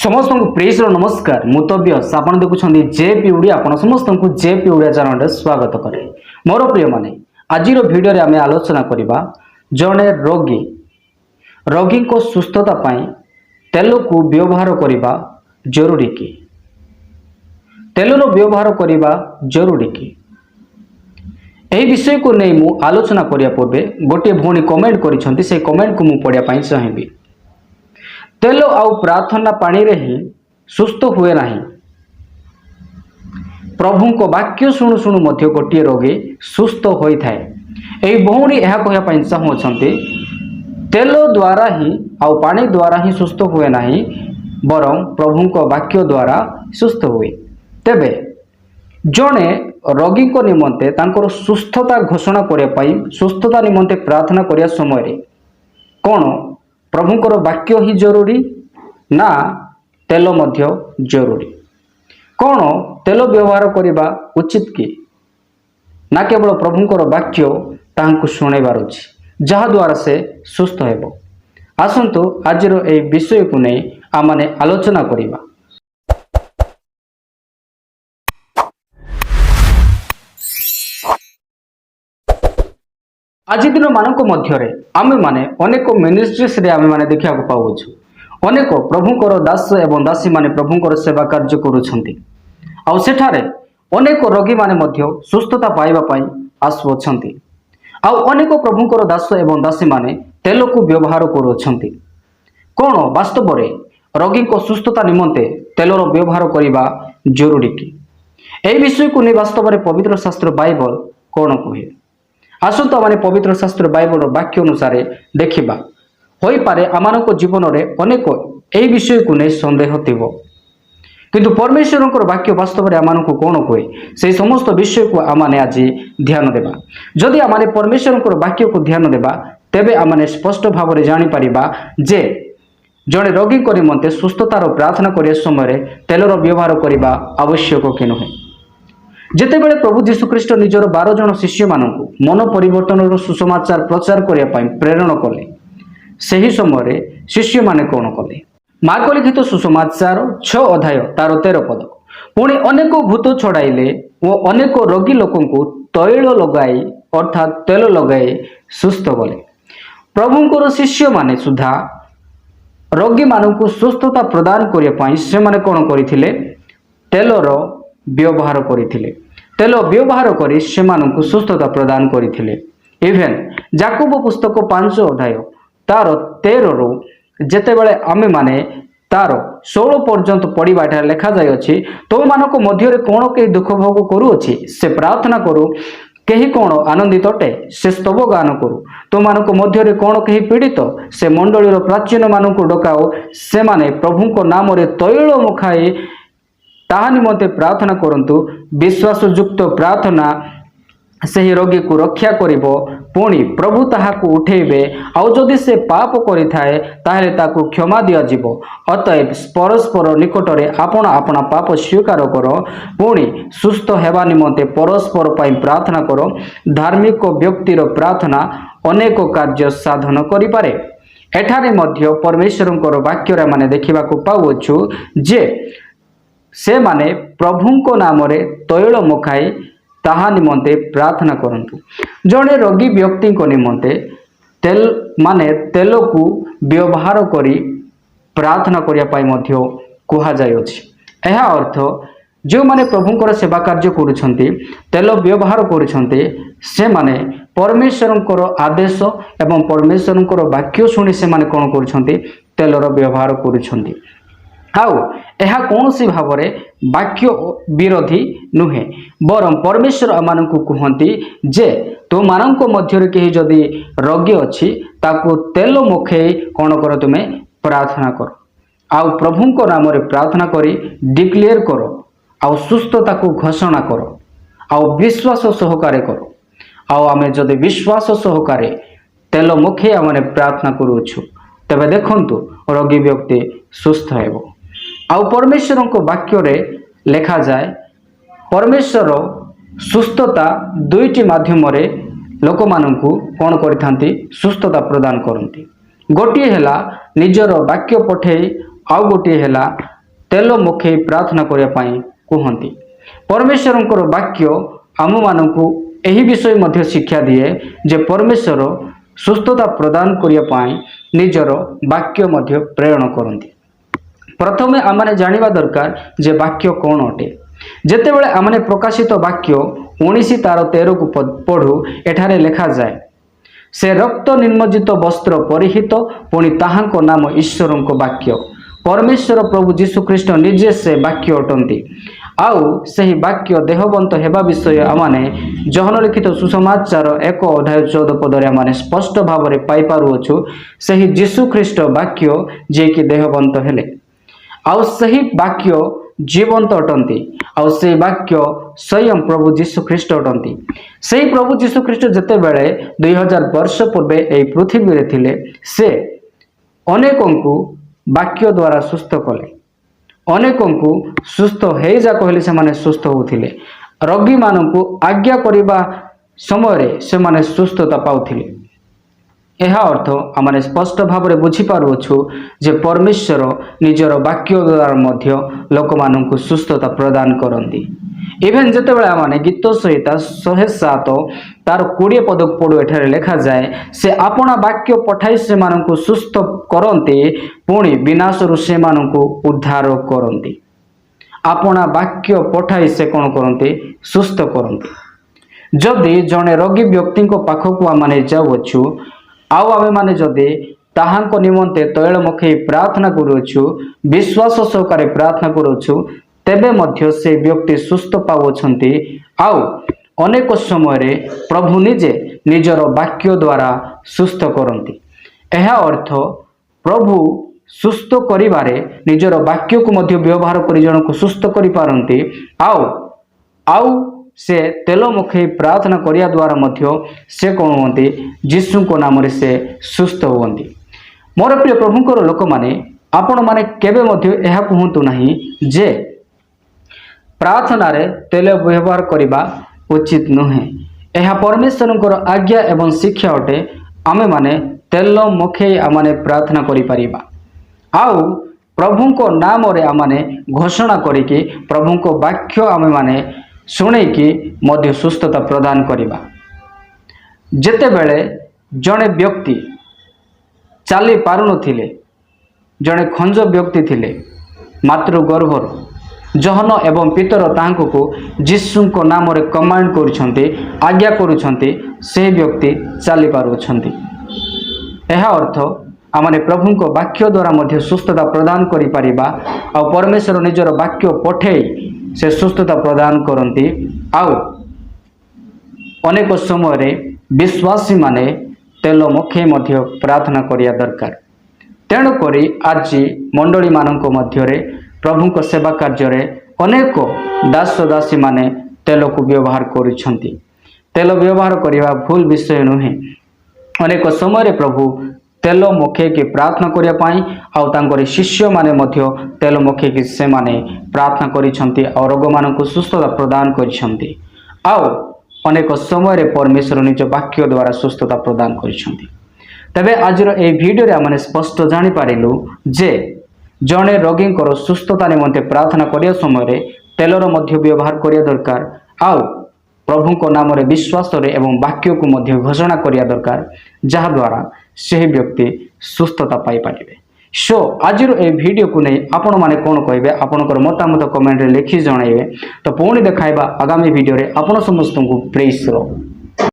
समस्त को प्रेस नमस्कार मुतव्यस आप देखुं जेपी ओडिया आप समस्त को जेपी ओडिया चैनल स्वागत करे। मोर प्रिय माने आज भिडियो आम आलोचना करवा जड़े रोगी को सुस्थता पाई तेल को व्यवहार करने जरूरी कि तेलर व्यवहार करने जरूरी कि यही विषय को नहीं मु आलोचना करने पूर्वे गोटे भौणी कमेंट कर कमेंट को मुझे पढ़ाई चाहिए। तेल आउ प्रार्थना पानी रे ही सुस्थ हुए नहीं। प्रभु को वाक्य शुणु शुणु मध्य गोटे रोगी सुस्थ होता है। यही भौणी यह कहवाई चाहते तेल द्वारा ही आउ पानी द्वारा ही सुस्थ हुए नहीं बरं प्रभु को वाक्य द्वारा सुस्थ हुए। तेबे जड़े रोगी को निमंते तांकर सुस्थता घोषणा करने सुस्थता निमंते प्रार्थना करने समय कौन प्रभुंकर वाक्य ही जरूरी ना तेल मध्य जरूरी? कौन तेल व्यवहार करने उचित कि ना केवल प्रभुंकर वाक्य तांको शुणेबार अछि जहा द्वारा से सुस्थ हेबो। आसंतु आज ए विषय को नहीं आमने आलोचना करिबा। आज दिन मानक मध्य आमे माने अनेक मिनिस्ट्रीज रे आमे माने देखा पाउछु अनेक प्रभुंकर दास एवं दासी माने प्रभुंकर सेवा कार्य करुछंती। आउ सेठारे अनेक रोगी माने मध्य सुस्थता पाइबा पई आसुछंती। आउ अनेक प्रभुंकर दास एवं दासी माने तेल को व्यवहार करुछंती। कोन वास्तव रे रोगी को सुस्थता निमंते तेलर व्यवहार करबा जरूरी कि एई विषय को नै वास्तव रे पवित्र शास्त्र बाइबल कोन कहे? आसंतु आम पवित्र शास्त्र बाइबल वाक्य अनुसार देखा हो पारे आम जीवन में अनेक यही विषय को नहीं सन्देह थी किंतु परमेश्वर वाक्य वास्तव में आम कौन कहे से समस्त विषय को आमने आज ध्यान देवा। जदि आमने परमेश्वर वाक्य को ध्यान देवा तेबे आमने स्पष्ट भाव में जानीपर जे जड़े रोगी को निमंते सुस्थतार प्रार्थना करने समय तेलर व्यवहार करने आवश्यक कि नुहे। जेतेबेले प्रभु जीशुख्रीष्ट निजर 12 जन शिष्य मानू मन परिवर्तन सुसमाचार प्रचार करने प्रेरण कले सही समय शिष्य माने कौन कले? मार्क लिखित सुसमाचार 6 अध्याय तार 13 पद पुणी अनेक भूत छड़ाइले और अनेक रोगी लोक तैल लगाई अर्थात तेल लगाई सुस्थ कले। प्रभुंकर शिष्य माने सुधा रोगी मानू सुस्थता प्रदान करने से माने कौन करथिले? तेलर व्यवहार करथिले। तेल व्यवहार कर सुस्थता प्रदान करथिले। इवेन जाकूब पुस्तक 5 अध्याय तार 13 रु जेतेबेले आमे माने तार 16 पर्यंत पढ़ा लिखा जाए तो मानक मध्य कौन कहीं दुख भोग करुच्छी से प्रार्थना करू कहीं कौन आनंदित अटे से स्तव गान करू तो मानक मध्य कौन कहीं पीड़ित से मंडलीर प्राचीन मानक डकाओ से माने प्रभु को नाम रे तैल मुखाई ताहा निमंते प्रार्थना करंतु। विश्वासयुक्त प्रार्थना से ही रोगी को रक्षा करिबो पुणी प्रभु ताहा को उठेबे आउ जदि से पाप करिथाए ताहेले ताकू क्षमा दिया जिवो। अतएव परस्पर निकटरे आपण आपणा पाप स्वीकार करो पुणी सुस्थ हेबा निमंते परस्पर पाई प्रार्थना करो। धार्मिक व्यक्तिर प्रार्थना अनेक कार्य साधन करि पारे। एठारे मध्य परमेश्वरंकर वाक्य माने देखिबा को पाउछु जे से माने प्रभु को नाम रे तैल मुखाई ताहा निमंते प्रार्थना करंतु। जड़े रोगी व्यक्ति को निमंते तेल माने तेल को व्यवहार करी प्रार्थना करिया पाई मध्य कुहा जायछि। एहा अर्थ जो माने प्रभुंकर सेवा कार्य करुछंती तेल व्यवहार करुछंती से माने परमेश्वरंकर आदेश एवं परमेश्वरंकर वाक्य शुणी से माने कोन करुछंती? तेलर व्यवहार करुछंती। आउ यह कौन सी भाव वाक्य विरोधी नुहे बरं परमेश्वर आमानकु कहती जे तो मानक मध्य कहीं जदि रोगी अच्छी ताकू तेल मुखे कौन कर तुमे प्रार्थना कर आउ प्रभु को नाम रे प्रार्थना करी डिक्लेयर करो आउ सुस्थता को घोषणा करो आउ विश्वास सहकारे करो। आउ आमे जदि विश्वास सहकारे तेल मुखे आमने प्रार्थना करूछु तबे देखंतु रोगी व्यक्ति सुस्थ हेबो। आउ परमेश्वर को वाक्य रे लेखा जाए परमेश्वर सुस्थता दुईटी माध्यम रे लोक मानकु कौन करथांती? सुस्थता प्रदान करती। गोटे है निजर वाक्य पठे आउ गोटे है तेल मुखेई प्रार्थना करने कहती। परमेश्वर वाक्य आम मानू यही विषय मध्य शिक्षा दिए जे परमेश्वर सुस्थता प्रदान करने निजर वाक्य मध्य प्रेरण करती। प्रथमे आमने जानिबा दरकार जे वाक्य कौन अटे। जेतेबेले आमने प्रकाशित वाक्य 19:13 को पढ़ू एठारे लिखा जाए, से रक्त निर्मजित वस्त्र परिहित पुणी ताहांको नाम ईश्वर वाक्य। परमेश्वर प्रभु जीशु ख्रीष्ट निजे से वाक्य अटंती। आउ सही वाक्य देहवंत हेबा विषय आमाने जहन लिखित सुसमाचार 1:14 आमाने स्पष्ट भाव में पाई पारुअछु। सही जीशु ख्रीष्ट वाक्य जे कि देहवंत हेले, आउ सही वाक्य जीवंत अटंती। आउ से वाक्य स्वयं प्रभु जीशु ख्रीष्ट अटंती। सही प्रभु जीशु ख्रीष्ट जेते बेले 2000 वर्ष पूर्वे एई पृथ्वी रे थिले, से अनेकों को वाक्य द्वारा सुस्थ कले। अनेकों को सुस्थ हो जा कहले से माने सुस्थ होथिले। रोगी मानू आज्ञा करने समय से माने सुस्थता पाउथिले। यह अर्थ आम स्पष्ट भाव में बुझीपारुछु जे परमेश्वर निजर वाक्य द्वारा मध्य लोक मानू सुस्थता प्रदान करती। इवेन जितेबाला आम गीत सहित 107 तार 20 पद पढ़ू एठारे लिखा जाए, से आपना वाक्य पठाई से मानू सुस्थ करते पुणी विनाशरू से मानू उद्धार करती। आपना वाक्य पठाई से कौन करते? सुस्थ करते। जदि जड़े रोगी व्यक्ति पाखक आम जाऊँ आउ आमे माने जदि ताहांको निमंते तैल मुखेई प्रार्थना करुछु, विश्वास सहकारे प्रार्थना करुछु, तेबे मध्य से व्यक्ति सुस्थ पाउछंती। आउ अनेक समय रे प्रभु निजे निजर वाक्य द्वारा सुस्थ करती। यह अर्थ प्रभु सुस्थ करिबारे निजर वाक्य को मध्य व्यवहार करि जणको सुस्थ करि पारंती। आउ से तेल मुखेई प्रार्थना करिया द्वारा मध्य से कौन होती? जीशु को नाम रे से सुस्थ होती। मोर प्रिय प्रभुंकर लोक माने आपण माने केबे मध्य यह कहतु नहीं जे प्रार्थना रे तेल व्यवहार करिबा उचित नुहे। यह परमेश्वरंकर आज्ञा एवं शिक्षा अटे। आमे माने तेल मुखेई आमाने प्रार्थना करि परिबा। आउ प्रभुंको नाम रे आमाने घोषणा करिके प्रभुंको वाक्य आमे माने शुणी कि मध्य सुस्थता प्रदान करिबा। जेते बेले जड़े व्यक्ति चली पारुनथिले, जड़े खंज व्यक्ति थिले, मातृ गर्भर जहन एवं पितर तांको को जीशुंको नाम रे कमांड करुछंती, आज्ञा करुछंती, से व्यक्ति चली पारुछंती। यह अर्थ आमने प्रभुंको वाक्य द्वारा मध्य सुस्थता प्रदान करि परिबा। आ परमेश्वर निजर वाक्य पठेई से सुस्थता प्रदान करती। आउ अनेक समय रे विश्वासी माने तेल मुखे मध्य प्रार्थना करिया दरकार। तेणुक आज मंडली मानक मध्य प्रभुंक सेवा कार्य रे अनेक दास दासी माने तेल को व्यवहार करुछंती। तेल व्यवहार करने भूल विषय नुहे। अनेक समय प्रभु तेल मुखे की प्रार्थना करने शिष्य माने मध्य तेल मुखे की से माने प्रार्थना करिछंती और रोग मानक सुस्थता प्रदान करिछंती। आउ अनेक समय रे परमेश्वर निज वाक्य द्वारा सुस्थता प्रदान करिछंती। तबे आजर ए वीडियो रे आमने स्पष्ट जानि पारिलु जे जड़े रोगी सुस्थता निमंते प्रार्थना करिया समय रे तेलर मध्य व्यवहार करिया दरकार। आउ प्रभु को नाम रे विश्वास रे एवं वाक्य को मध्य घोषणा करिया दरकार, जहा द्वारा से व्यक्ति सुस्थता पाई पारिबे। सो आज ए वीडियो को नहीं आपण माने कौन कहे आपणकर मतामत कमेंट रे लिखि जणाइबे। तो पुणी देखाइबा आगामी वीडियो रे। आपण समस्त को प्रेज रो।